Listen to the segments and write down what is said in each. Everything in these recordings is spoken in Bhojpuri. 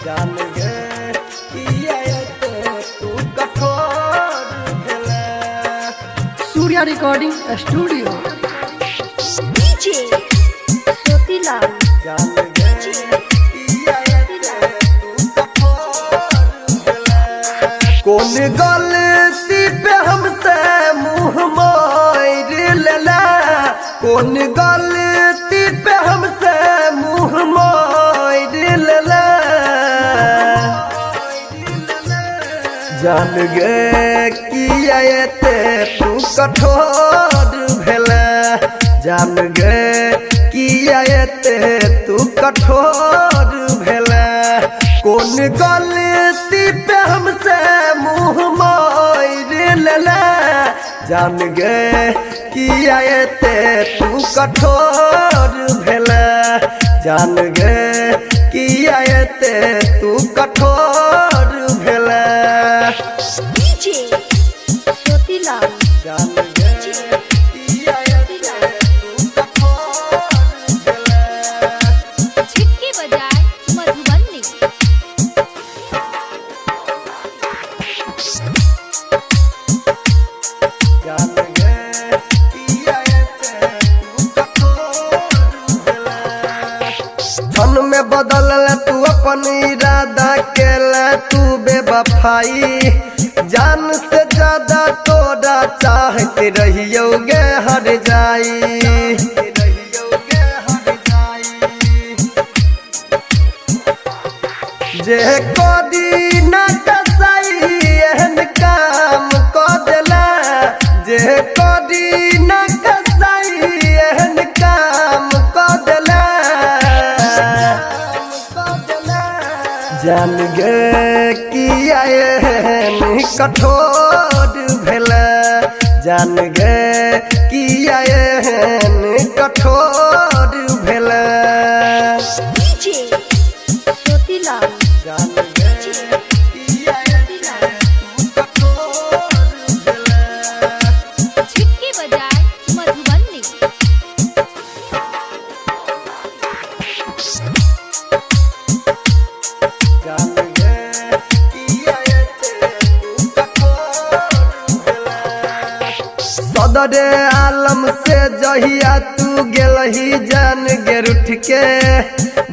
जान गे तू कठोर भेला। Surya recording studio. DJ Jyotilal. जान गे तू कठोर भेला। कौन गलती पे हमसे मुँह मोड़ लेला। कौन गलती पे हमसे मुँह मोड़ लेला। जान गे किया तू कठोर भेला। जान गे किया तू कठोर भेला। कौन गलती पे हमसे मुँह मोड़ लेला। जान गे किया तू कठोर भेला। जान गे किया तू कठोर भेला। डीजे ज्योतिलाल। जान गे किया तू कठोर भेला। छिटके बजाए मधुबनी। जान गे किया तू कठोर भेला। क्षण में बदल तू अपन इरादा केला। तू बेवफाई जान से ज्यादा तोरा चाहते रहियोगे हर जाई। जे कोदी न कसाई एहन काम को देला। जे कोदी न कसाई एहन काम को देला। जान गे किया एहन कठोर भेला। जान गे किया एहन कठोर भेला। डीजे ज्योतिलाल। जान गे किया तू कठोर भेला। छिटके बजाए मधुबनी। जान गे किया तू कठोर भेला। सदरे आलम से जहिया तू गेलही जान गे उठ के।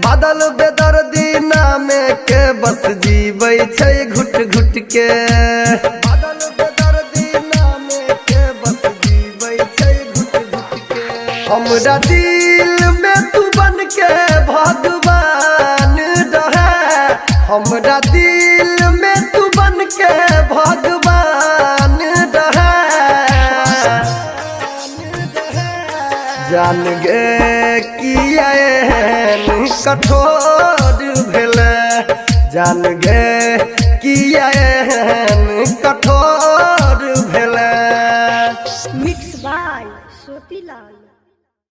बादल बेदर्दी नामे के बस जीबै छै घुट घुट के। बादल बेदर्दी नामे के बस जीबै छै घुट घुट के। हमरा दिल में तू बन के भगवान रहे। हमरा दिल में तू बन के भगवान रहे। जान गे किया एहन कठोर भेला। जान गे